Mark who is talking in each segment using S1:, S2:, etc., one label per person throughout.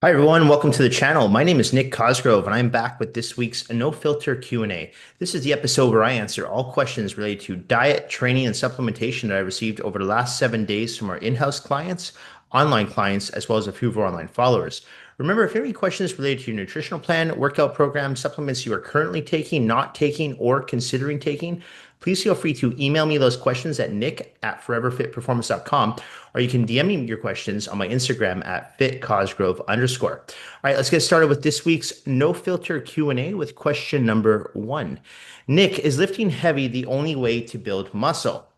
S1: Hi everyone, welcome to the channel. My name is Nick Cosgrove and I'm back with this week's No Filter Q&A. This is the episode where I answer all questions related to diet, training, and supplementation that I received over the last 7 days from our in-house clients, online clients, as well as a few of our online followers. Remember, if you have any questions related to your nutritional plan, workout program, supplements you are currently taking, not taking, or considering taking, please feel free to email me those questions at nick@foreverfitperformance.com, or you can DM me your questions on my Instagram at fitcosgrove_. All right, let's get started with this week's no filter Q&A with question number one. Nick, is lifting heavy the only way to build muscle?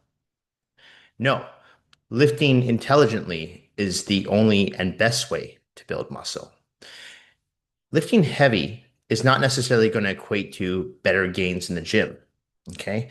S1: No, lifting intelligently is the only and best way to build muscle. Lifting heavy is not necessarily going to equate to better gains in the gym. Okay.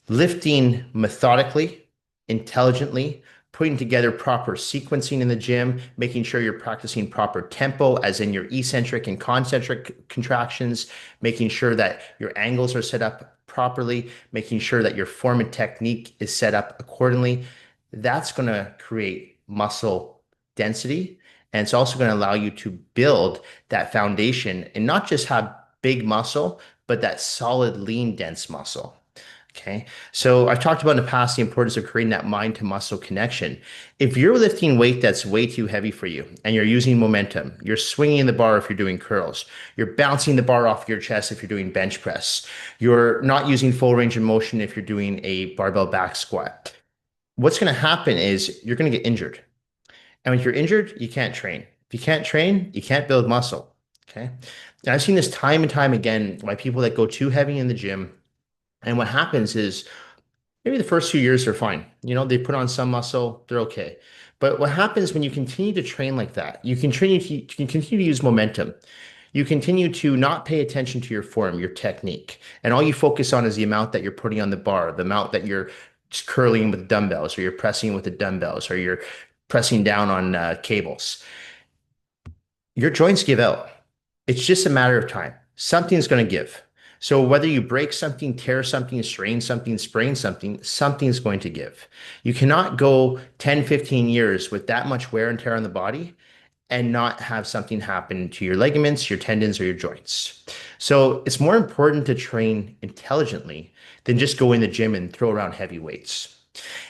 S1: Lifting methodically, intelligently, putting together proper sequencing in the gym, making sure you're practicing proper tempo, as in your eccentric and concentric contractions, making sure that your angles are set up properly, making sure that your form and technique is set up accordingly. That's going to create muscle density. And it's also going to allow you to build that foundation and not just have big muscle, but that solid, lean, dense muscle. Okay. So I've talked about in the past the importance of creating that mind to muscle connection. If you're lifting weight that's way too heavy for you and you're using momentum, you're swinging the bar if you're doing curls, you're bouncing the bar off your chest if you're doing bench press, you're not using full range of motion if you're doing a barbell back squat. What's going to happen is you're going to get injured. And when you're injured, you can't train. If you can't train, you can't build muscle. Okay. And I've seen this time and time again by people that go too heavy in the gym. And what happens is maybe the first few years are fine. They put on some muscle, they're okay. But what happens when you continue to train like that, you continue to use momentum. You continue to not pay attention to your form, your technique, and all you focus on is the amount that you're putting on the bar, the amount that you're just curling with dumbbells, or you're pressing with the dumbbells, or you're pressing down on cables. Your joints give out. It's just a matter of time. Something's going to give. So whether you break something, tear something, strain something, sprain something, something's going to give. You cannot go 10, 15 years with that much wear and tear on the body and not have something happen to your ligaments, your tendons, or your joints. So it's more important to train intelligently than just go in the gym and throw around heavy weights.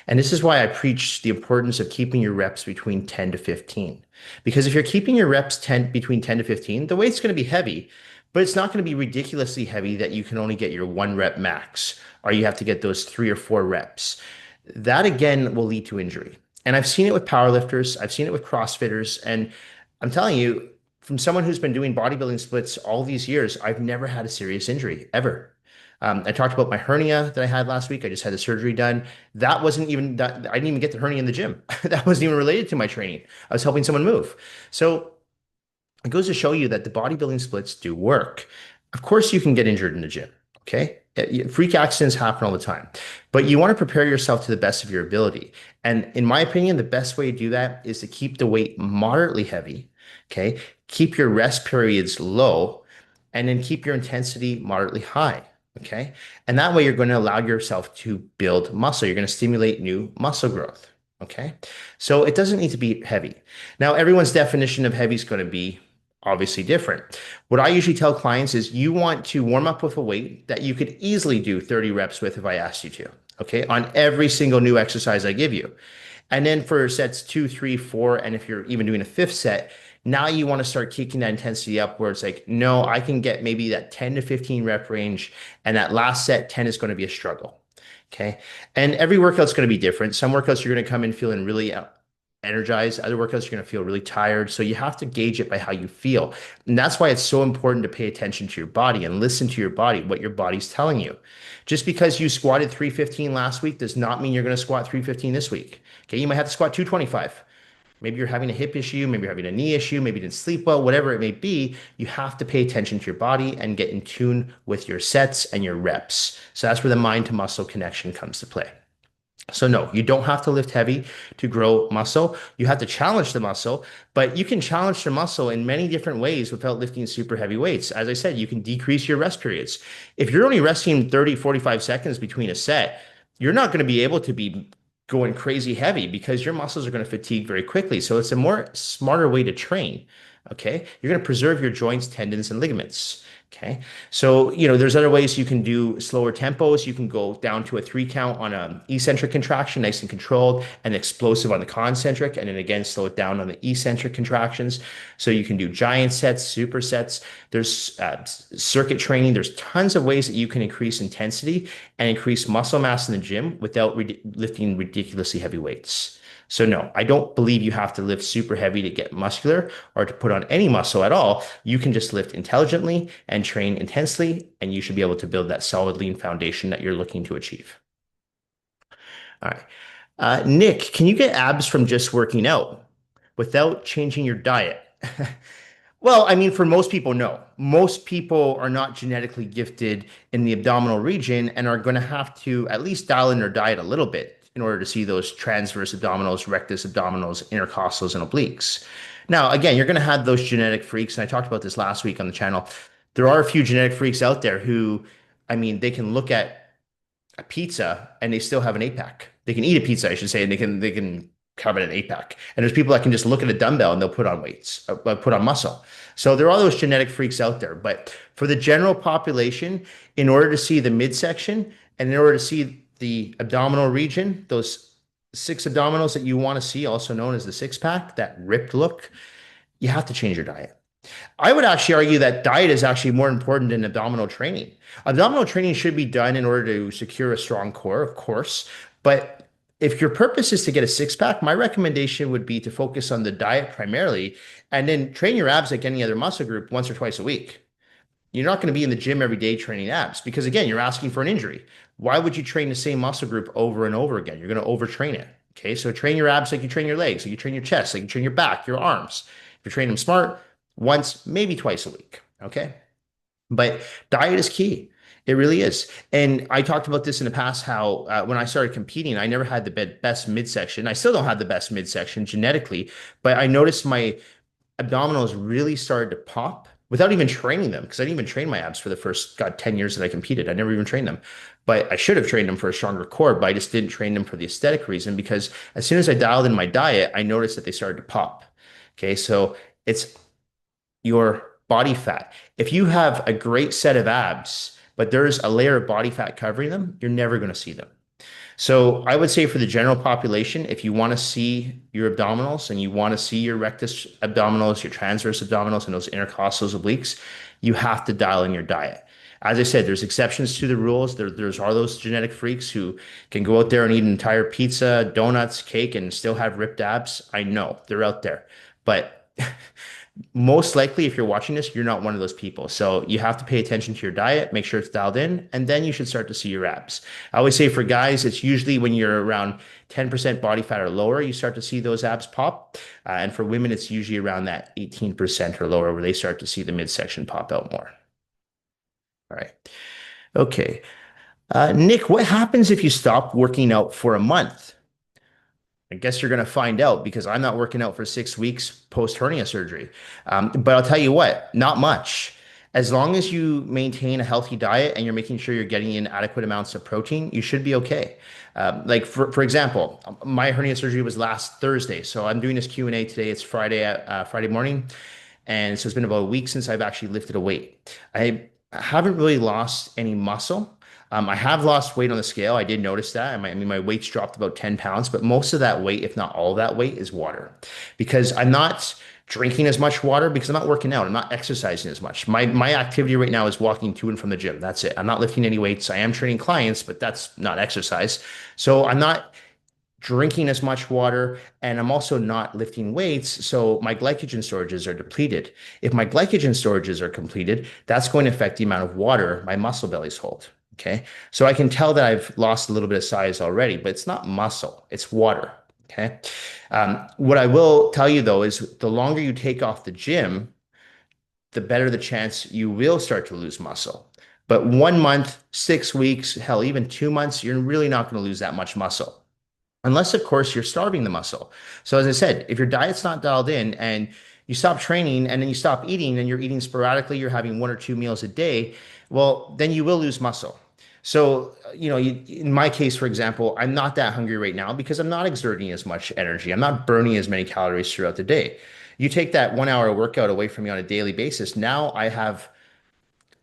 S1: And this is why I preach the importance of keeping your reps between 10 to 15. Because if you're keeping your reps between 10 to 15, the weight's going to be heavy, but it's not going to be ridiculously heavy that you can only get your 1 rep max, or you have to get those 3 or 4 reps. That again will lead to injury. And I've seen it with powerlifters, I've seen it with CrossFitters, and I'm telling you, from someone who's been doing bodybuilding splits all these years, I've never had a serious injury ever. I talked about my hernia that I had last week. I just had the surgery done. That wasn't even that. I didn't even get the hernia in the gym. That wasn't even related to my training. I was helping someone move. So it goes to show you that the bodybuilding splits do work. Of course, you can get injured in the gym. Okay. Freak accidents happen all the time, but you want to prepare yourself to the best of your ability. And in my opinion, the best way to do that is to keep the weight moderately heavy. Okay. Keep your rest periods low and then keep your intensity moderately high. Okay. And that way you're going to allow yourself to build muscle. You're going to stimulate new muscle growth. Okay. So it doesn't need to be heavy. Now, everyone's definition of heavy is going to be obviously different. What I usually tell clients is you want to warm up with a weight that you could easily do 30 reps with if I asked you to. Okay. On every single new exercise I give you. And then for sets 2, 3, 4, and if you're even doing a fifth set, now you want to start kicking that intensity up where it's like, no, I can get maybe that 10 to 15 rep range. And that last set, 10 is going to be a struggle. Okay. And every workout's going to be different. Some workouts you're going to come in feeling really energized. Other workouts you're going to feel really tired. So you have to gauge it by how you feel. And that's why it's so important to pay attention to your body and listen to your body, what your body's telling you. Just because you squatted 315 last week does not mean you're going to squat 315 this week. Okay. You might have to squat 225. Maybe you're having a hip issue, maybe you're having a knee issue, maybe you didn't sleep well, whatever it may be. You have to pay attention to your body and get in tune with your sets and your reps. So that's where the mind to muscle connection comes to play. So no, you don't have to lift heavy to grow muscle. You have to challenge the muscle, but you can challenge the muscle in many different ways without lifting super heavy weights. As I said, you can decrease your rest periods. If you're only resting 30, 45 seconds between a set, you're not going to be able to be going crazy heavy because your muscles are going to fatigue very quickly. So it's a more smarter way to train. Okay. You're going to preserve your joints, tendons, and ligaments. Okay. So, there's other ways you can do slower tempos. You can go down to a 3 count on a eccentric contraction, nice and controlled, and explosive on the concentric, and then again, slow it down on the eccentric contractions. So you can do giant sets, supersets. There's circuit training. There's tons of ways that you can increase intensity and increase muscle mass in the gym without lifting ridiculously heavy weights. So no, I don't believe you have to lift super heavy to get muscular or to put on any muscle at all. You can just lift intelligently and train intensely, and you should be able to build that solid lean foundation that you're looking to achieve. All right. Nick, can you get abs from just working out without changing your diet? Well, I mean, for most people, no. Most people are not genetically gifted in the abdominal region and are going to have to at least dial in their diet a little bit in order to see those transverse abdominals, rectus abdominals, intercostals, and obliques. Now, again, you're going to have those genetic freaks, and I talked about this last week on the channel. There are a few genetic freaks out there who, I mean, they can look at a pizza and they still have an eight pack. They can eat a pizza, I should say, and they can have an eight pack. And there's people that can just look at a dumbbell and they'll put on weights, put on muscle. So there are those genetic freaks out there. But for the general population, in order to see the midsection and in order to see the abdominal region, those six abdominals that you want to see, also known as the six pack, that ripped look, you have to change your diet. I would actually argue that diet is actually more important than abdominal training. Abdominal training should be done in order to secure a strong core, of course. But if your purpose is to get a six pack, my recommendation would be to focus on the diet primarily and then train your abs like any other muscle group once or twice a week. You're not going to be in the gym every day training abs because, again, you're asking for an injury. Why would you train the same muscle group over and over again? You're going to overtrain it. Okay, so train your abs like you train your legs, like you train your chest, like you train your back, your arms. If you train them smart, once, maybe twice a week. Okay. But diet is key. It really is. And I talked about this in the past how when I started competing, I never had the best midsection. I still don't have the best midsection genetically, but I noticed my abdominals really started to pop without even training them because I didn't even train my abs for the first, God, 10 years that I competed. I never even trained them. But I should have trained them for a stronger core, but I just didn't train them for the aesthetic reason because as soon as I dialed in my diet, I noticed that they started to pop. Okay. So it's your body fat. If you have a great set of abs, but there's a layer of body fat covering them, you're never going to see them. So I would say for the general population, if you want to see your abdominals and you want to see your rectus abdominals, your transverse abdominals, and those intercostals obliques, you have to dial in your diet. As I said, there's exceptions to the rules. There's are those genetic freaks who can go out there and eat an entire pizza, donuts, cake, and still have ripped abs. I know they're out there, but most likely, if you're watching this, you're not one of those people. So you have to pay attention to your diet, make sure it's dialed in, and then you should start to see your abs. I always say for guys, it's usually when you're around 10% body fat or lower, you start to see those abs pop. And for women, it's usually around that 18% or lower where they start to see the midsection pop out more. All right. Okay. Nick, what happens if you stop working out for a month? I guess you're going to find out because I'm not working out for 6 weeks post hernia surgery. But I'll tell you what, not much. As long as you maintain a healthy diet and you're making sure you're getting in adequate amounts of protein, you should be okay. Like for example, my hernia surgery was last Thursday, so I'm doing this Q&A today. It's Friday morning, and so it's been about a week since I've actually lifted a weight. I haven't really lost any muscle. I have lost weight on the scale. I did notice that. I mean, my weight's dropped about 10 pounds, but most of that weight, if not all of that weight, is water because I'm not drinking as much water because I'm not working out. I'm not exercising as much. My activity right now is walking to and from the gym. That's it. I'm not lifting any weights. I am training clients, but that's not exercise. So I'm not drinking as much water and I'm also not lifting weights. So my glycogen storages are depleted. If my glycogen storages are completed, that's going to affect the amount of water my muscle bellies hold. Okay. So I can tell that I've lost a little bit of size already, but it's not muscle, it's water. Okay. What I will tell you though is the longer you take off the gym, the better the chance you will start to lose muscle. But 1 month, 6 weeks, hell, even 2 months, you're really not going to lose that much muscle. Unless, of course, you're starving the muscle. So, as I said, if your diet's not dialed in and you stop training and then you stop eating and you're eating sporadically, you're having 1 or 2 meals a day, well, then you will lose muscle. So, in my case, for example, I'm not that hungry right now because I'm not exerting as much energy. I'm not burning as many calories throughout the day. You take that 1 hour workout away from me on a daily basis. Now I have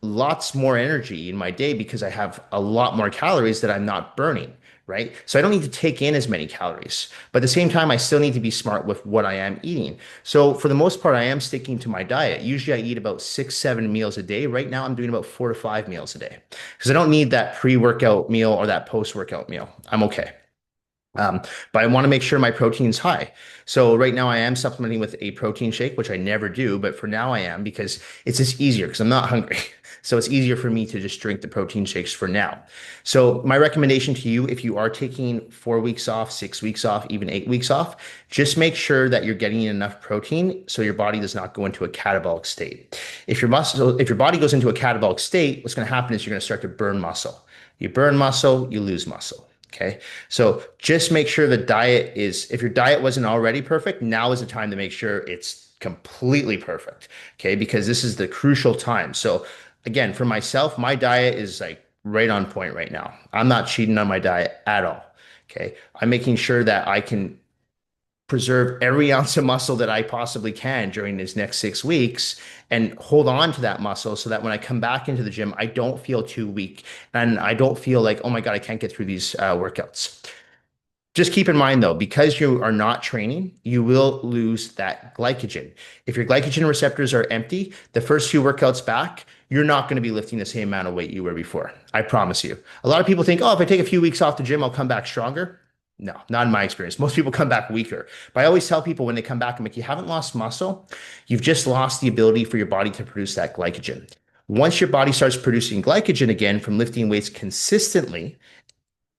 S1: lots more energy in my day because I have a lot more calories that I'm not burning, right? So I don't need to take in as many calories. But at the same time, I still need to be smart with what I am eating. So for the most part, I am sticking to my diet. Usually I eat about 6, 7 meals a day. Right now, I'm doing about 4 to 5 meals a day because I don't need that pre-workout meal or that post-workout meal. I'm okay. Um, but I want to make sure my protein's high. So right now I am supplementing with a protein shake, which I never do, but for now I am because it's just easier because I'm not hungry. So it's easier for me to just drink the protein shakes for now. So my recommendation to you, if you are taking 4 weeks off, 6 weeks off, even 8 weeks off, just make sure that you're getting enough protein so your body does not go into a catabolic state. If your body goes into a catabolic state, what's going to happen is you're going to start to burn muscle. You burn muscle, you lose muscle. Okay. So just make sure the diet is, if your diet wasn't already perfect, now is the time to make sure it's completely perfect. Okay. Because this is the crucial time. So again, for myself, my diet is like right on point right now. I'm not cheating on my diet at all. Okay. I'm making sure that I can preserve every ounce of muscle that I possibly can during these next 6 weeks and hold on to that muscle so that when I come back into the gym, I don't feel too weak and I don't feel like, oh my God, I can't get through these workouts. Just keep in mind though, because you are not training, you will lose that glycogen. If your glycogen receptors are empty, the first few workouts back, you're not going to be lifting the same amount of weight you were before. I promise you. A lot of people think, oh, if I take a few weeks off the gym, I'll come back stronger. No, not in my experience. Most people come back weaker. But I always tell people when they come back, I'm like, you haven't lost muscle. You've just lost the ability for your body to produce that glycogen. Once your body starts producing glycogen again from lifting weights consistently,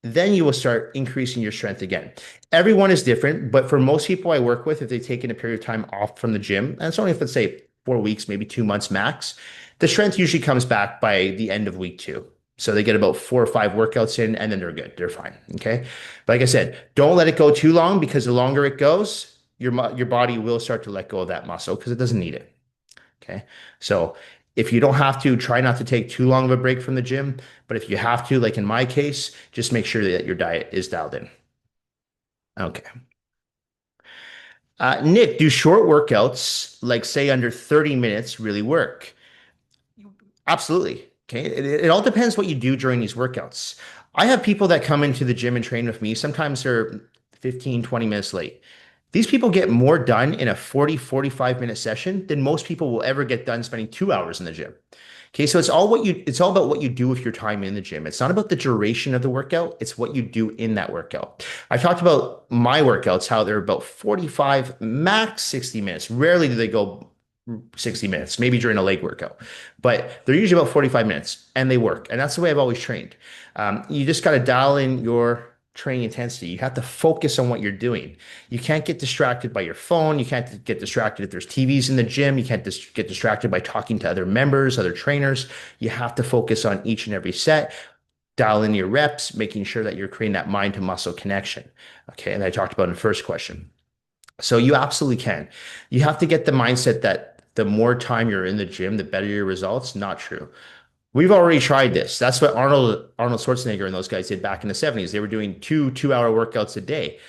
S1: then you will start increasing your strength again. Everyone is different, but for most people I work with, if they've taken a period of time off from the gym, and it's only if let's say 4 weeks, maybe 2 months max, the strength usually comes back by the end of week two. So they get about 4 or 5 workouts in and then they're good. They're fine. Okay. But like I said, don't let it go too long because the longer it goes, your body will start to let go of that muscle because it doesn't need it. Okay. So if you don't have to, try not to take too long of a break from the gym. But if you have to, like in my case, just make sure that your diet is dialed in. Okay. Nick, do short workouts, like say under 30 minutes, really work? Absolutely. Okay. It all depends what you do during these workouts. I have people that come into the gym and train with me. Sometimes they're 15, 20 minutes late. These people get more done in a 40, 45-minute session than most people will ever get done spending 2 hours in the gym. Okay, so it's all about what you do with your time in the gym. It's not about the duration of the workout, it's what you do in that workout. I talked about my workouts, how they're about 45, max 60 minutes. Rarely do they go 60 minutes, maybe during a leg workout, but they're usually about 45 minutes and they work. And that's the way I've always trained. You just got to dial in your training intensity. You have to focus on what you're doing. You can't get distracted by your phone. You can't get distracted if there's TVs in the gym. You can't get distracted by talking to other members, other trainers. You have to focus on each and every set, dial in your reps, making sure that you're creating that mind to muscle connection. Okay. And I talked about in the first question. So you absolutely can. You have to get the mindset that the more time you're in the gym, the better your results. Not true. We've already tried this. That's what Arnold Schwarzenegger and those guys did back in the 70s. They were doing 2 2-hour workouts a day.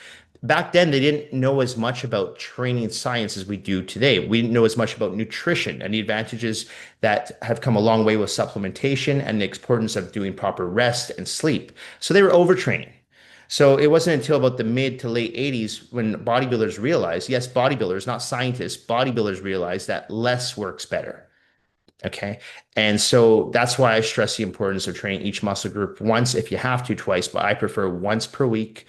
S1: Back then, they didn't know as much about training science as we do today. We didn't know as much about nutrition and the advantages that have come a long way with supplementation and the importance of doing proper rest and sleep. So they were overtraining. So it wasn't until about the mid to late 80s when bodybuilders realized, yes, bodybuilders, not scientists, bodybuilders realized that less works better. Okay. And so that's why I stress the importance of training each muscle group once, if you have to, twice, but I prefer once per week,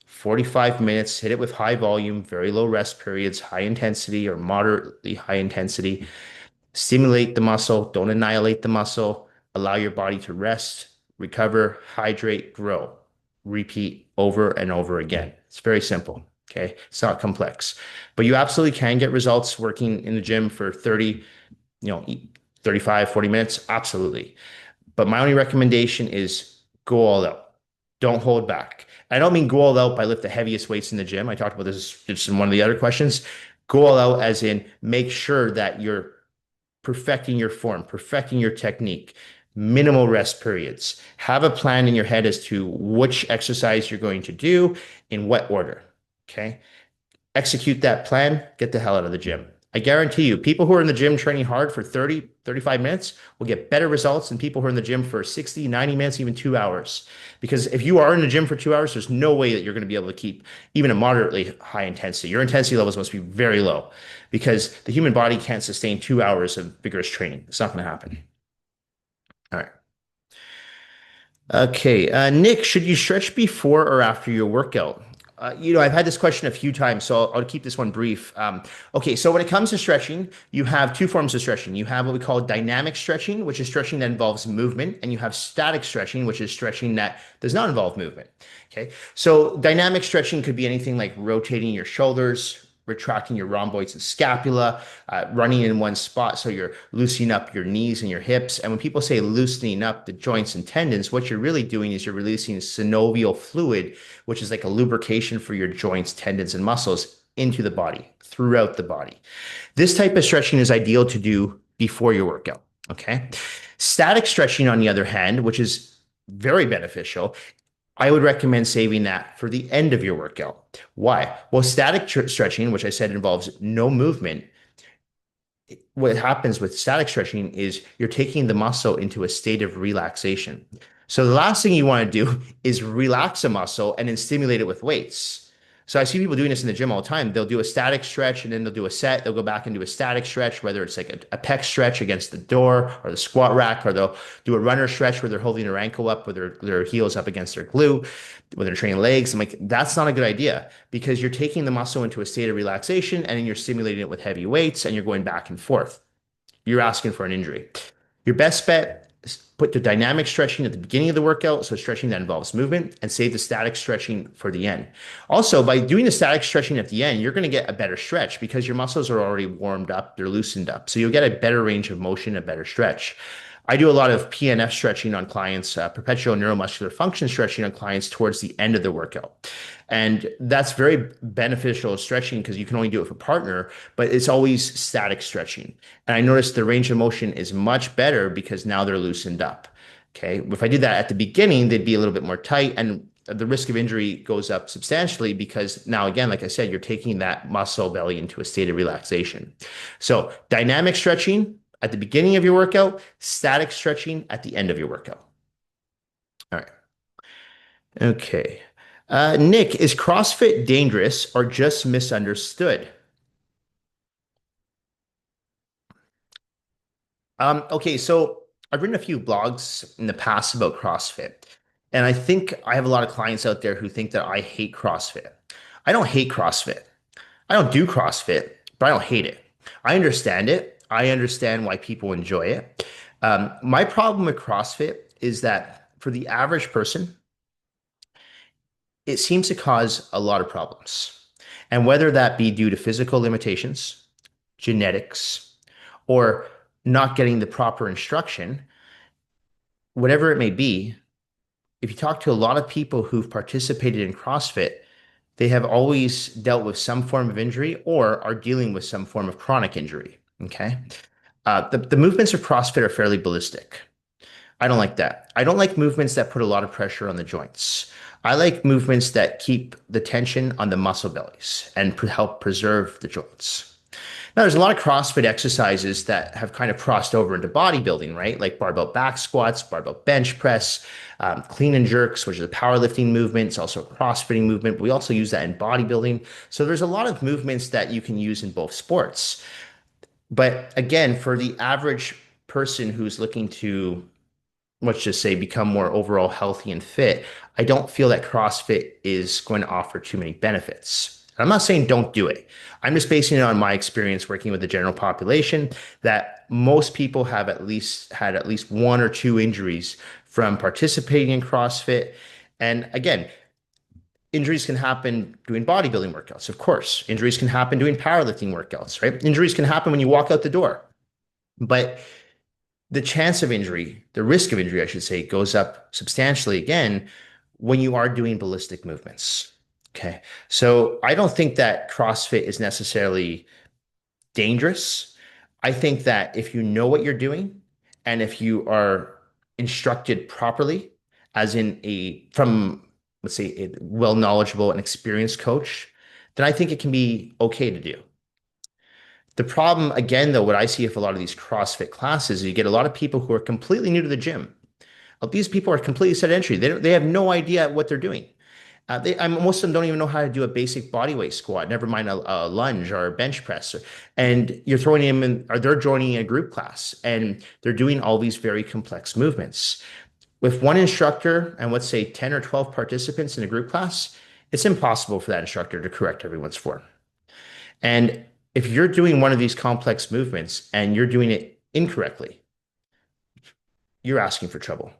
S1: 45 minutes, hit it with high volume, very low rest periods, high intensity or moderately high intensity. Stimulate the muscle, don't annihilate the muscle. Allow your body to rest, recover, hydrate, grow. Repeat over and over again. It's very simple. Okay. It's not complex, but you absolutely can get results working in the gym for 30, you know, 35, 40 minutes. Absolutely. But my only recommendation is go all out. Don't hold back. I don't mean go all out by lift the heaviest weights in the gym. I talked about this just in one of the other questions. Go all out as in make sure that you're perfecting your form, perfecting your technique, minimal rest periods. Have a plan in your head as to which exercise you're going to do in what order. Okay. execute that plan, get the hell out of the gym. I guarantee you, people who are in the gym training hard for 30, 35 minutes will get better results than people who are in the gym for 60, 90 minutes, even 2 hours. Because if you are in the gym for 2 hours, there's no way that you're going to be able to keep even a moderately high intensity. Your intensity levels must be very low because the human body can't sustain 2 hours of vigorous training. It's not going to happen. All right. Okay, Nick, should you stretch before or after your workout? I've had this question a few times, so I'll keep this one brief. Okay, so when it comes to stretching, you have two forms of stretching. You have what we call dynamic stretching, which is stretching that involves movement, and you have static stretching, which is stretching that does not involve movement. Okay, so dynamic stretching could be anything like rotating your shoulders, retracting your rhomboids and scapula, running in one spot. So you're loosening up your knees and your hips. And when people say loosening up the joints and tendons, what you're really doing is you're releasing synovial fluid, which is like a lubrication for your joints, tendons, and muscles into the body, throughout the body. This type of stretching is ideal to do before your workout. Okay. Static stretching, on the other hand, which is very beneficial, I would recommend saving that for the end of your workout. Why? Well, static stretching, which I said involves no movement, what happens with static stretching is you're taking the muscle into a state of relaxation. So the last thing you want to do is relax a muscle and then stimulate it with weights. So I see people doing this in the gym all the time. They'll do a static stretch and then they'll do a set. They'll go back and do a static stretch, whether it's like a pec stretch against the door or the squat rack, or they'll do a runner stretch where they're holding their ankle up with their heels up against their glute, when they're training legs. I'm like, that's not a good idea because you're taking the muscle into a state of relaxation and then you're stimulating it with heavy weights and you're going back and forth. You're asking for an injury. Your best bet is put the dynamic stretching at the beginning of the workout, so stretching that involves movement, and save the static stretching for the end. Also, by doing the static stretching at the end, you're going to get a better stretch because your muscles are already warmed up, they're loosened up. So you'll get a better range of motion, a better stretch. I do a lot of PNF stretching on clients, perpetual neuromuscular function stretching on clients towards the end of the workout. And that's very beneficial stretching because you can only do it for partner, but it's always static stretching. And I noticed the range of motion is much better because now they're loosened up. Okay. If I did that at the beginning, they'd be a little bit more tight and the risk of injury goes up substantially because now, again, like I said, you're taking that muscle belly into a state of relaxation. So dynamic stretching at the beginning of your workout, static stretching at the end of your workout. All right. Okay. Nick, is CrossFit dangerous or just misunderstood? Okay, so I've written a few blogs in the past about CrossFit, and I think I have a lot of clients out there who think that I hate CrossFit. I don't hate CrossFit. I don't do CrossFit, but I don't hate it. I understand it. I understand why people enjoy it. My problem with CrossFit is that for the average person, it seems to cause a lot of problems. And whether that be due to physical limitations, genetics, or not getting the proper instruction, whatever it may be, if you talk to a lot of people who've participated in CrossFit, they have always dealt with some form of injury or are dealing with some form of chronic injury. Okay. The movements of CrossFit are fairly ballistic. I don't like that. I don't like movements that put a lot of pressure on the joints. I like movements that keep the tension on the muscle bellies and help preserve the joints. Now, there's a lot of CrossFit exercises that have kind of crossed over into bodybuilding, right? Like barbell back squats, barbell bench press, clean and jerks, which is a powerlifting movement. It's also a CrossFitting movement. But we also use that in bodybuilding. So there's a lot of movements that you can use in both sports. But again, for the average person who's looking to, let's just say, become more overall healthy and fit, I don't feel that CrossFit is going to offer too many benefits. I'm not saying don't do it. I'm just basing it on my experience working with the general population that most people have at least one or two injuries from participating in CrossFit. And again, injuries can happen doing bodybuilding workouts, of course. Injuries can happen doing powerlifting workouts, right? Injuries can happen when you walk out the door. But the chance of injury, the risk of injury, I should say, goes up substantially again when you are doing ballistic movements. Okay. So I don't think that CrossFit is necessarily dangerous. I think that if you know what you're doing and if you are instructed properly, as in from, let's say, a well knowledgeable and experienced coach, then I think it can be okay to do. The problem, again, though, what I see with a lot of these CrossFit classes is you get a lot of people who are completely new to the gym. These people are completely sedentary. They have no idea what they're doing. Most of them don't even know how to do a basic body weight squat, never mind a lunge or a bench press. And you're throwing them in, or they're joining a group class and they're doing all these very complex movements. With one instructor and let's say 10 or 12 participants in a group class, it's impossible for that instructor to correct everyone's form. And if you're doing one of these complex movements and you're doing it incorrectly, you're asking for trouble.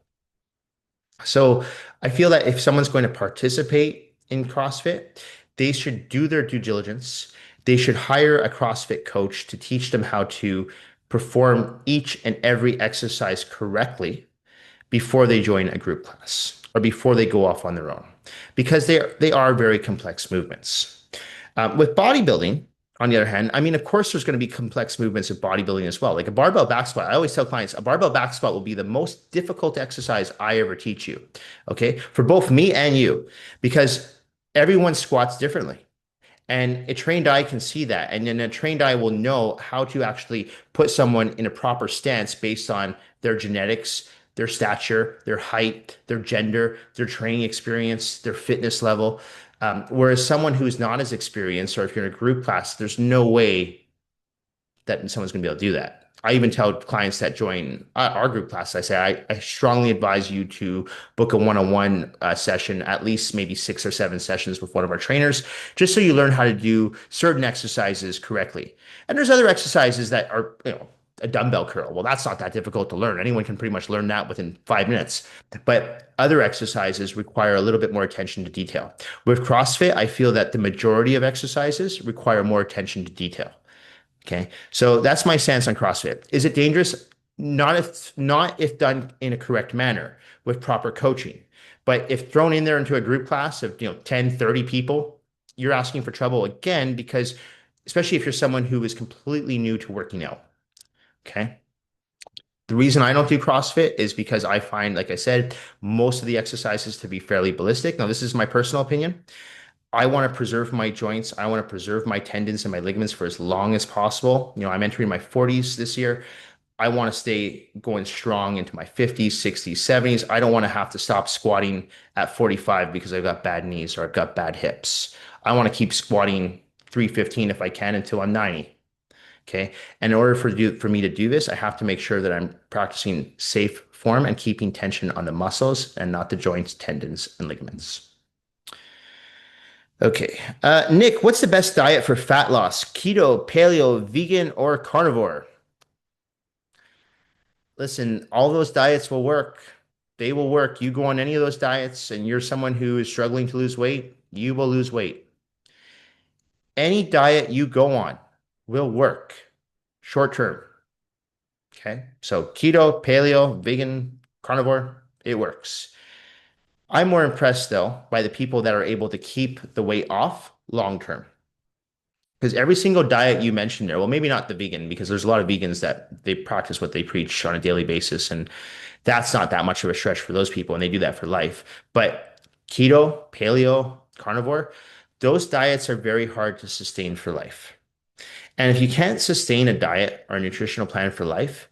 S1: So I feel that if someone's going to participate in CrossFit, they should do their due diligence. They should hire a CrossFit coach to teach them how to perform each and every exercise correctly before they join a group class or before they go off on their own, because they are very complex movements. With bodybuilding, on the other hand, I mean, of course, there's going to be complex movements of bodybuilding as well. Like a barbell back squat, I always tell clients a barbell back squat will be the most difficult exercise I ever teach you. Okay. For both me and you, because everyone squats differently. And a trained eye can see that. And then a trained eye will know how to actually put someone in a proper stance based on their genetics, their stature, their height, their gender, their training experience, their fitness level. Whereas someone who's not as experienced, or if you're in a group class, there's no way that someone's going to be able to do that. I even tell clients that join our group class, I say, I strongly advise you to book a one-on-one session, at least maybe 6 or 7 sessions with one of our trainers, just so you learn how to do certain exercises correctly. And there's other exercises that are, a dumbbell curl. Well, that's not that difficult to learn. Anyone can pretty much learn that within 5 minutes. But other exercises require a little bit more attention to detail. With CrossFit, I feel that the majority of exercises require more attention to detail. Okay. So that's my stance on CrossFit. Is it dangerous? Not if done in a correct manner with proper coaching. But if thrown in there into a group class of 10, 30 people, you're asking for trouble again, because especially if you're someone who is completely new to working out. Okay. The reason I don't do CrossFit is because I find, like I said, most of the exercises to be fairly ballistic. Now, this is my personal opinion. I want to preserve my joints. I want to preserve my tendons and my ligaments for as long as possible. I'm entering my 40s this year. I want to stay going strong into my 50s, 60s, 70s. I don't want to have to stop squatting at 45 because I've got bad knees or I've got bad hips. I want to keep squatting 315 if I can until I'm 90. Okay. And in order for me to do this, I have to make sure that I'm practicing safe form and keeping tension on the muscles and not the joints, tendons, and ligaments. Okay. Nick, what's the best diet for fat loss? Keto, paleo, vegan, or carnivore? Listen, all those diets will work. They will work. You go on any of those diets and you're someone who is struggling to lose weight, you will lose weight. Any diet you go on will work short term. Okay. So keto, paleo, vegan, carnivore, it works. I'm more impressed though by the people that are able to keep the weight off long term. Because every single diet you mentioned there, well, maybe not the vegan, because there's a lot of vegans that they practice what they preach on a daily basis, and that's not that much of a stretch for those people, and they do that for life. But keto, paleo, carnivore, those diets are very hard to sustain for life. And if you can't sustain a diet or a nutritional plan for life,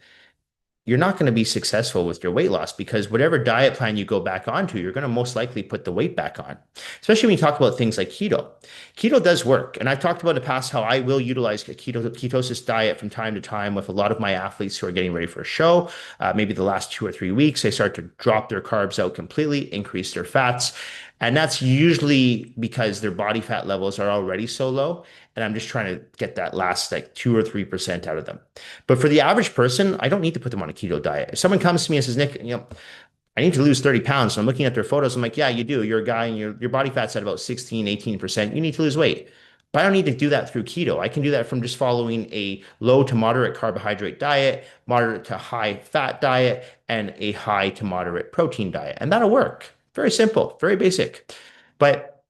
S1: you're not going to be successful with your weight loss, because whatever diet plan you go back onto, you're going to most likely put the weight back on. Especially when you talk about things like keto. Keto does work. And I've talked about in the past how I will utilize a ketosis diet from time to time with a lot of my athletes who are getting ready for a show. Maybe the last 2 or 3 weeks, they start to drop their carbs out completely, increase their fats. And that's usually because their body fat levels are already so low. And I'm just trying to get that last like 2 or 3% out of them. But for the average person, I don't need to put them on a keto diet. If someone comes to me and says, Nick, I need to lose 30 pounds. So I'm looking at their photos. I'm like, yeah, you do. You're a guy and your body fat's at about 16, 18%. You need to lose weight. But I don't need to do that through keto. I can do that from just following a low to moderate carbohydrate diet, moderate to high fat diet, and a high to moderate protein diet. And that'll work. Very simple, very basic. But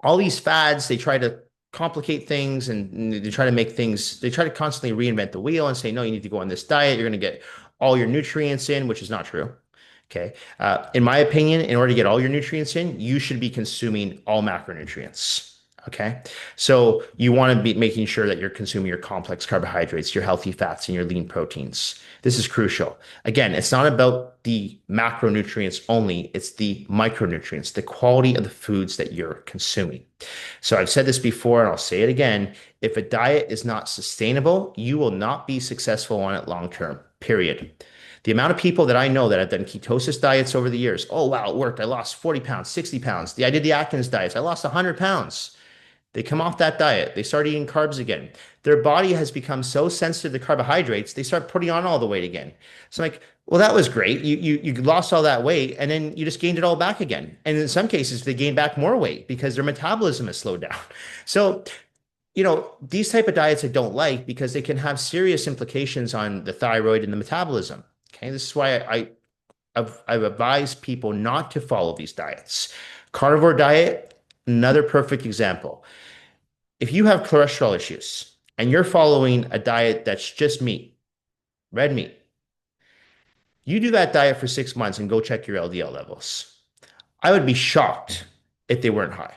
S1: all these fads, they try to complicate things and they try to make things, they try to constantly reinvent the wheel and say, no, you need to go on this diet. You're going to get all your nutrients in, which is not true. Okay. In my opinion, in order to get all your nutrients in, you should be consuming all macronutrients. Okay. So you want to be making sure that you're consuming your complex carbohydrates, your healthy fats, and your lean proteins. This is crucial. Again, it's not about the macronutrients only, it's the micronutrients, the quality of the foods that you're consuming. So I've said this before and I'll say it again. If a diet is not sustainable, you will not be successful on it long term, period. The amount of people that I know that have done ketosis diets over the years, oh, wow, it worked. I lost 40 pounds, 60 pounds. I did the Atkins diets. I lost 100 pounds. They come off that diet. They start eating carbs again. Their body has become so sensitive to carbohydrates, they start putting on all the weight again. So I'm like, well, that was great. You lost all that weight and then you just gained it all back again. And in some cases, they gain back more weight because their metabolism has slowed down. So, these type of diets I don't like because they can have serious implications on the thyroid and the metabolism. Okay, this is why I've advised people not to follow these diets. Carnivore diet, another perfect example. If you have cholesterol issues and you're following a diet that's just meat, red meat, you do that diet for 6 months and go check your LDL levels. I would be shocked if they weren't high.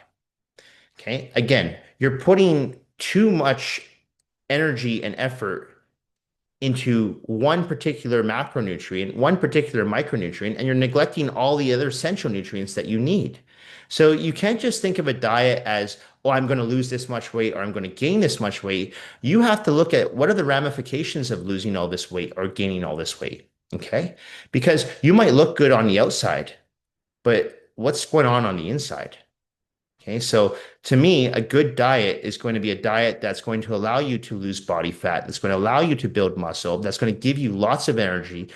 S1: Okay. Again, you're putting too much energy and effort into one particular macronutrient, one particular micronutrient, and you're neglecting all the other essential nutrients that you need. So you can't just think of a diet as, oh, I'm going to lose this much weight or I'm going to gain this much weight. You have to look at what are the ramifications of losing all this weight or gaining all this weight. Okay. Because you might look good on the outside, but what's going on the inside? Okay, so to me, a good diet is going to be a diet that's going to allow you to lose body fat, that's going to allow you to build muscle, that's going to give you lots of energy,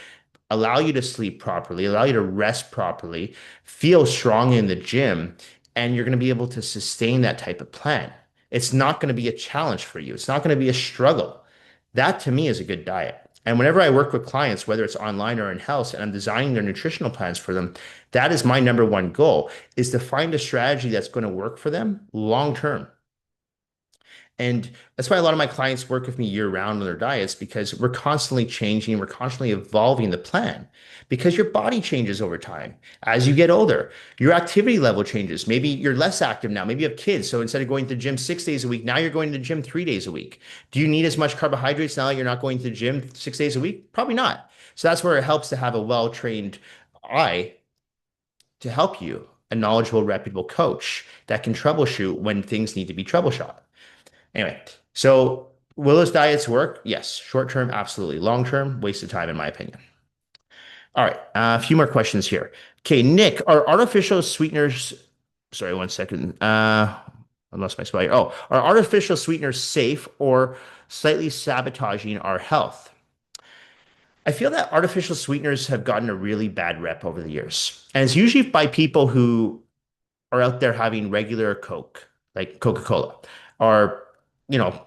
S1: allow you to sleep properly, allow you to rest properly, feel strong in the gym, and you're going to be able to sustain that type of plan. It's not going to be a challenge for you. It's not going to be a struggle. That to me is a good diet. And whenever I work with clients, whether it's online or in house, and I'm designing their nutritional plans for them, that is my number one goal is to find a strategy that's going to work for them long term. And that's why a lot of my clients work with me year round on their diets because we're constantly changing, we're constantly evolving the plan because your body changes over time. As you get older, your activity level changes. Maybe you're less active now. Maybe you have kids. So instead of going to the gym 6 days a week, now you're going to the gym 3 days a week. Do you need as much carbohydrates now that you're not going to the gym 6 days a week? Probably not. So that's where it helps to have a well-trained eye to help you, a knowledgeable, reputable coach that can troubleshoot when things need to be troubleshot. Anyway, so will those diets work? Yes. Short term, absolutely. Long term, waste of time, in my opinion. All right, a few more questions here. Okay, Nick, are artificial sweeteners, sorry, one second. I lost my spot here. Oh, are artificial sweeteners safe or slightly sabotaging our health? I feel that artificial sweeteners have gotten a really bad rep over the years. And it's usually by people who are out there having regular Coke, like Coca-Cola, or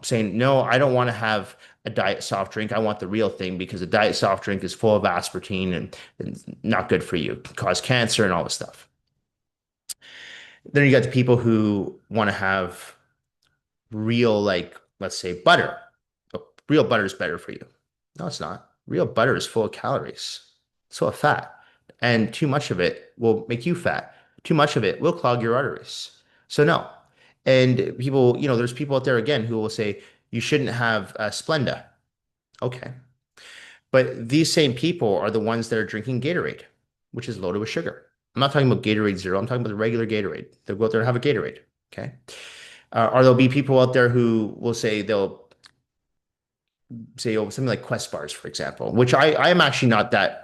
S1: saying, no, I don't want to have a diet soft drink. I want the real thing because a diet soft drink is full of aspartame and not good for you, can cause cancer and all this stuff. Then you got the people who want to have real, like, let's say butter. Oh, real butter is better for you. No, it's not. Real butter is full of calories, it's full of fat, and too much of it will make you fat. Too much of it will clog your arteries. So no. And people, there's people out there again who will say you shouldn't have Splenda. Okay. But these same people are the ones that are drinking Gatorade, which is loaded with sugar. I'm not talking about Gatorade Zero. I'm talking about the regular Gatorade. They'll go out there and have a Gatorade. Okay. Or there'll be people out there who will say they'll say, oh, something like Quest bars, for example, which I am actually not that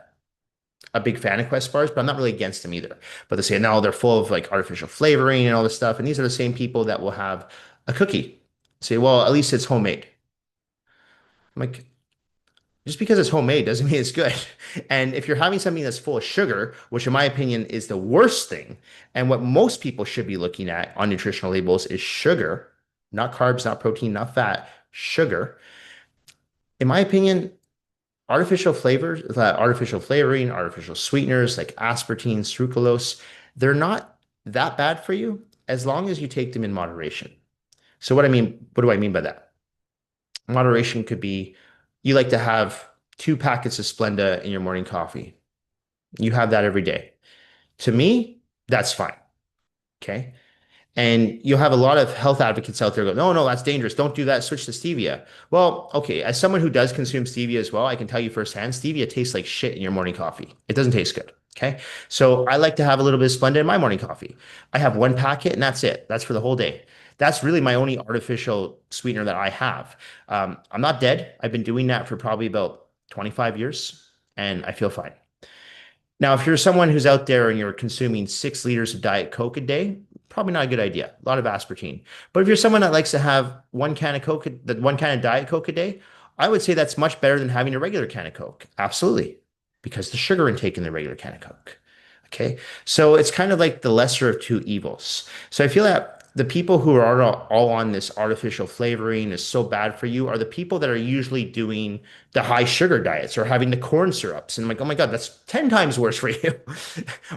S1: a big fan of Quest bars, but I'm not really against them either. But they say, no, they're full of like artificial flavoring and all this stuff. And these are the same people that will have a cookie. Say, well, at least it's homemade. I'm like, just because it's homemade doesn't mean it's good. And if you're having something that's full of sugar, which in my opinion is the worst thing, and what most people should be looking at on nutritional labels is sugar, not carbs, not protein, not fat, sugar. In my opinion, artificial flavors, artificial flavoring, artificial sweeteners like aspartame, sucralose, they're not that bad for you as long as you take them in moderation. So what do I mean by that? Moderation could be you like to have 2 packets of Splenda in your morning coffee. You have that every day. To me, that's fine. Okay. And you'll have a lot of health advocates out there go, no, no, that's dangerous. Don't do that. Switch to stevia. Well, okay, as someone who does consume stevia as well, I can tell you firsthand, stevia tastes like shit in your morning coffee. It doesn't taste good. Okay. So I like to have a little bit of Splenda in my morning coffee. I have one packet and that's it. That's for the whole day. That's really my only artificial sweetener that I have. I'm not dead. I've been doing that for probably about 25 years and I feel fine. Now, if you're someone who's out there and you're consuming 6 liters of Diet Coke a day, probably not a good idea. A lot of aspartame. But if you're someone that likes to have one can of Coke, the one can of Diet Coke a day, I would say that's much better than having a regular can of Coke. Absolutely. Because the sugar intake in the regular can of Coke. Okay. So it's kind of like the lesser of two evils. So I feel that the people who are all on this artificial flavoring is so bad for you are the people that are usually doing the high sugar diets or having the corn syrups. And I'm like, oh my God, that's 10 times worse for you.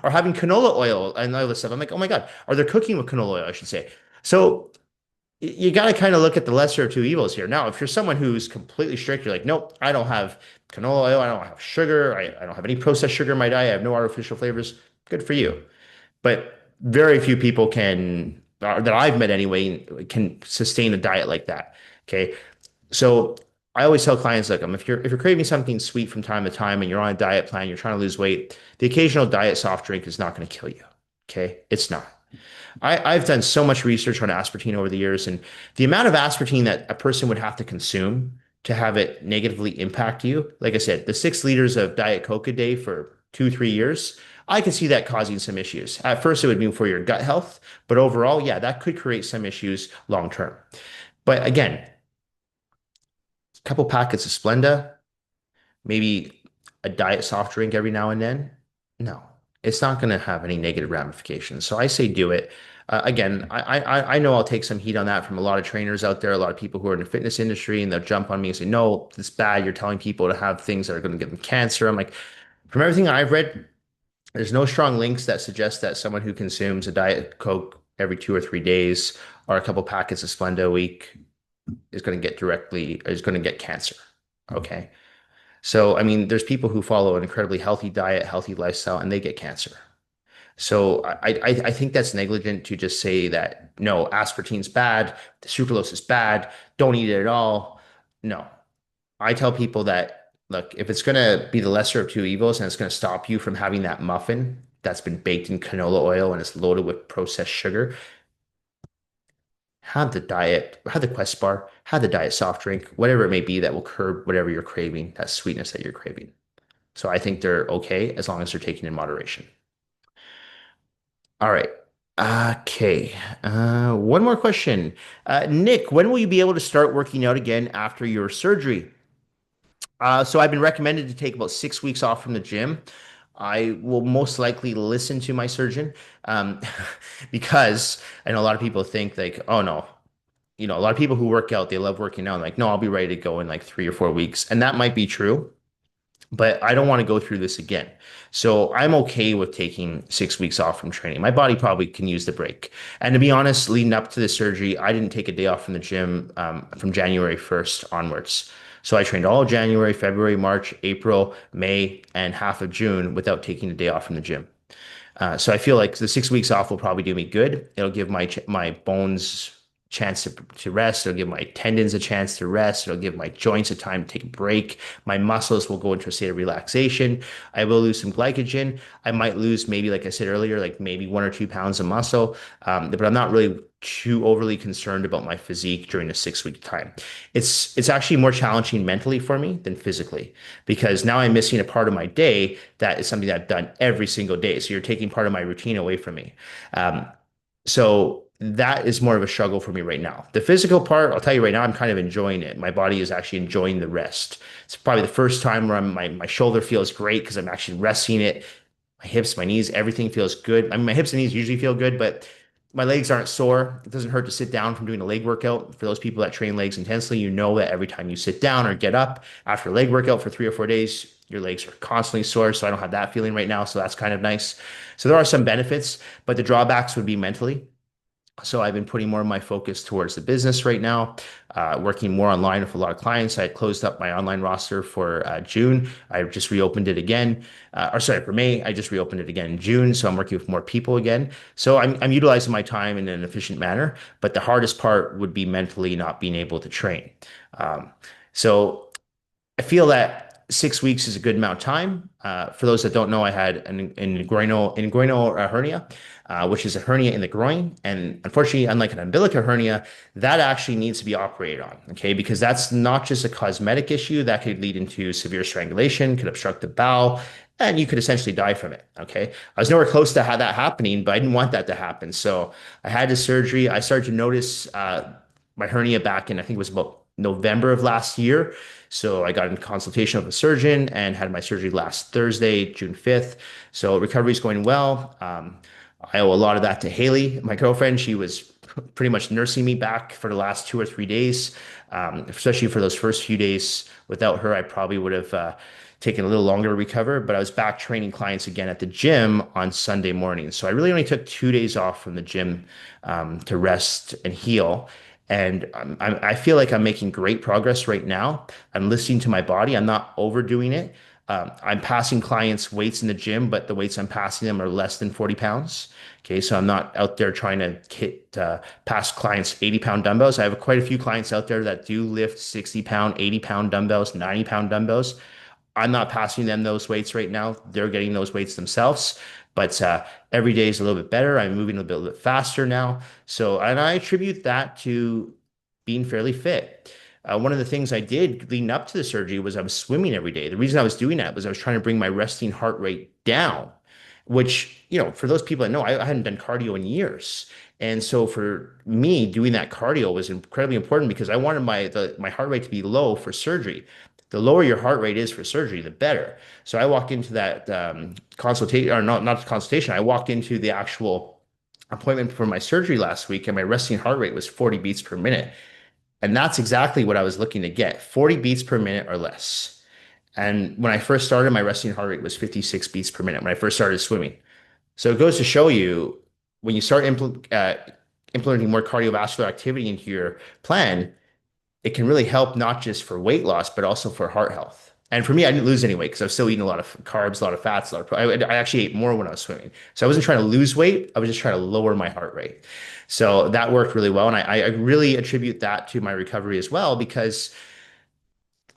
S1: Or having canola oil and all this stuff. I'm like, oh my God, or they're cooking with canola oil, I should say. So you got to kind of look at the lesser of two evils here. Now, if you're someone who's completely strict, you're like, nope, I don't have canola oil, I don't have sugar, I don't have any processed sugar in my diet, I have no artificial flavors. Good for you. But very few people can, that I've met anyway, can sustain a diet like that. Okay. So I always tell clients like, if you're craving something sweet from time to time and you're on a diet plan, you're trying to lose weight, the occasional diet soft drink is not going to kill you. Okay. It's not. I've done so much research on aspartame over the years, and the amount of aspartame that a person would have to consume to have it negatively impact you, like I said, the 6 liters of Diet Coke a day for 2, 3 years, I can see that causing some issues. At first, it would be for your gut health, but overall, yeah, that could create some issues long term. But again, a couple packets of Splenda, maybe a diet soft drink every now and then. No, it's not going to have any negative ramifications. So I say do it. Again, I know I'll take some heat on that from a lot of trainers out there, a lot of people who are in the fitness industry, and they'll jump on me and say, no, it's bad. You're telling people to have things that are going to give them cancer. I'm like, from everything I've read, there's no strong links that suggest that someone who consumes a Diet Coke every 2 or 3 days or a couple packets of Splenda a week is going to get cancer. Okay. So, I mean, there's people who follow an incredibly healthy diet, healthy lifestyle, and they get cancer. So I think that's negligent to just say that, no, aspartame's bad, the sucralose is bad, don't eat it at all. No, I tell people that, look, if it's going to be the lesser of two evils and it's going to stop you from having that muffin that's been baked in canola oil and it's loaded with processed sugar, have the Quest bar, have the diet soft drink, whatever it may be that will curb whatever you're craving, that sweetness that you're craving. So I think they're okay as long as they're taken in moderation. All right. Okay. One more question. Nick, when will you be able to start working out again after your surgery? So I've been recommended to take about 6 weeks off from the gym. I will most likely listen to my surgeon because I know a lot of people think like, oh no, a lot of people who work out, they love working out. Like, no, I'll be ready to go in like 3 or 4 weeks. And that might be true, but I don't want to go through this again. So I'm okay with taking 6 weeks off from training. My body probably can use the break. And to be honest, leading up to the surgery, I didn't take a day off from the gym from January 1st onwards. So I trained all of January, February, March, April, May, and half of June without taking a day off from the gym. So I feel like the 6 weeks off will probably do me good. It'll give my bones chance to rest. It'll give my tendons a chance to rest. It'll give my joints a time to take a break. My muscles will go into a state of relaxation. I will lose some glycogen. I might lose maybe, like I said earlier, like maybe 1 or 2 pounds of muscle. But I'm not really too overly concerned about my physique during a 6 week time. It's actually more challenging mentally for me than physically because now I'm missing a part of my day that is something that I've done every single day. So you're taking part of my routine away from me. So that is more of a struggle for me right now. The physical part, I'll tell you right now, I'm kind of enjoying it. My body is actually enjoying the rest. It's probably the first time where my shoulder feels great because I'm actually resting it. My hips, my knees, everything feels good. I mean, my hips and knees usually feel good, but my legs aren't sore. It doesn't hurt to sit down from doing a leg workout. For those people that train legs intensely, you know that every time you sit down or get up after a leg workout for 3 or 4 days, your legs are constantly sore. So I don't have that feeling right now. So that's kind of nice. So there are some benefits, but the drawbacks would be mentally. So I've been putting more of my focus towards the business right now, working more online with a lot of clients. I had closed up my online roster for June. I just reopened it again. Or sorry, for May, I just reopened it again in June. So I'm working with more people again. So I'm utilizing my time in an efficient manner. But the hardest part would be mentally not being able to train. Um, so I feel that 6 weeks is a good amount of time. For those that don't know, I had an inguinal hernia, which is a hernia in the groin. And unfortunately, unlike an umbilical hernia, that actually needs to be operated on, okay? Because that's not just a cosmetic issue that could lead into severe strangulation, could obstruct the bowel, and you could essentially die from it, okay? I was nowhere close to how that happening, but I didn't want that to happen. So I had the surgery. I started to notice my hernia back in, I think it was about November of last year. So I got in consultation with a surgeon and had my surgery last Thursday, June 5th. So recovery is going well. I owe a lot of that to Haley, my girlfriend. She was pretty much nursing me back for the last 2 or 3 days, especially for those first few days. Without her, I probably would have taken a little longer to recover, but I was back training clients again at the gym on Sunday morning. So I really only took 2 days off from the gym to rest and heal. And I feel like I'm making great progress right now. I'm listening to my body. I'm not overdoing it. I'm passing clients weights in the gym, but the weights I'm passing them are less than 40 pounds. Okay, so I'm not out there trying to pass clients 80-pound dumbbells. I have quite a few clients out there that do lift 60-pound, 80-pound dumbbells, 90-pound dumbbells. I'm not passing them those weights right now. They're getting those weights themselves. But every day is a little bit better. I'm moving a little bit faster now. So, and I attribute that to being fairly fit. One of the things I did leading up to the surgery was I was swimming every day. The reason I was doing that was I was trying to bring my resting heart rate down, which, for those people that know, I hadn't done cardio in years. And so for me, doing that cardio was incredibly important because I wanted my heart rate to be low for surgery. The lower your heart rate is for surgery, the better. So I walked into that consultation, or not the consultation. I walked into the actual appointment for my surgery last week, and my resting heart rate was 40 beats per minute. And that's exactly what I was looking to get, 40 beats per minute or less. And when I first started, my resting heart rate was 56 beats per minute when I first started swimming. So it goes to show you when you start implementing more cardiovascular activity into your plan, it can really help not just for weight loss, but also for heart health. And for me, I didn't lose any weight because I was still eating a lot of carbs, a lot of fats, I actually ate more when I was swimming. So I wasn't trying to lose weight. I was just trying to lower my heart rate. So that worked really well. And I really attribute that to my recovery as well, because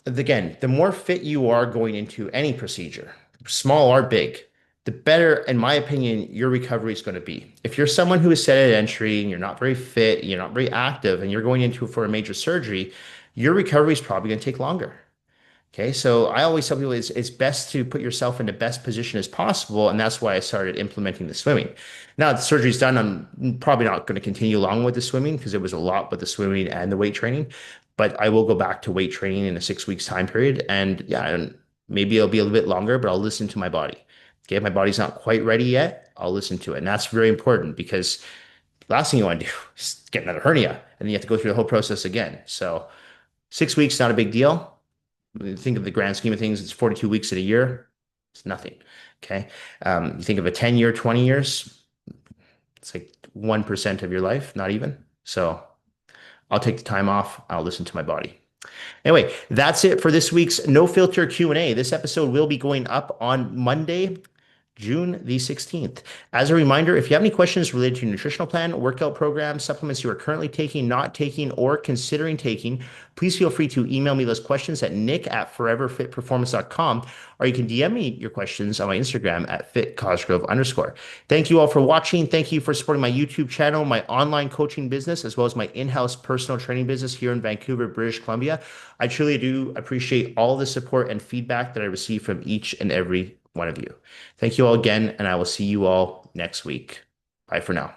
S1: again, the more fit you are going into any procedure, small or big, the better, in my opinion, your recovery is going to be. If you're someone who is set at entry and you're not very fit, you're not very active, and you're going into for a major surgery, your recovery is probably going to take longer. Okay, so I always tell people it's best to put yourself in the best position as possible, and that's why I started implementing the swimming. Now the surgery's done, I'm probably not going to continue along with the swimming because it was a lot with the swimming and the weight training, but I will go back to weight training in a 6 weeks time period, and yeah, and maybe it'll be a little bit longer, but I'll listen to my body. Okay, if my body's not quite ready yet, I'll listen to it, and that's very important because the last thing you want to do is get another hernia, and then you have to go through the whole process again. So 6 weeks, not a big deal. Think of the grand scheme of things, it's 42 weeks in a year. It's nothing. Okay. You think of a 10-year, 20 years, it's like 1% of your life, not even. So I'll take the time off. I'll listen to my body. Anyway, that's it for this week's No Filter Q&A. This episode will be going up on Monday, June the 16th. As a reminder, if you have any questions related to your nutritional plan, workout program, supplements you are currently taking, not taking, or considering taking, please feel free to email me those questions at nick@foreverfitperformance.com, or you can DM me your questions on my Instagram at fitcosgrove_. Thank you all for watching. Thank you for supporting my YouTube channel, my online coaching business, as well as my in-house personal training business here in Vancouver, British Columbia. I truly do appreciate all the support and feedback that I receive from each and every one of you. Thank you all again, and I will see you all next week. Bye for now.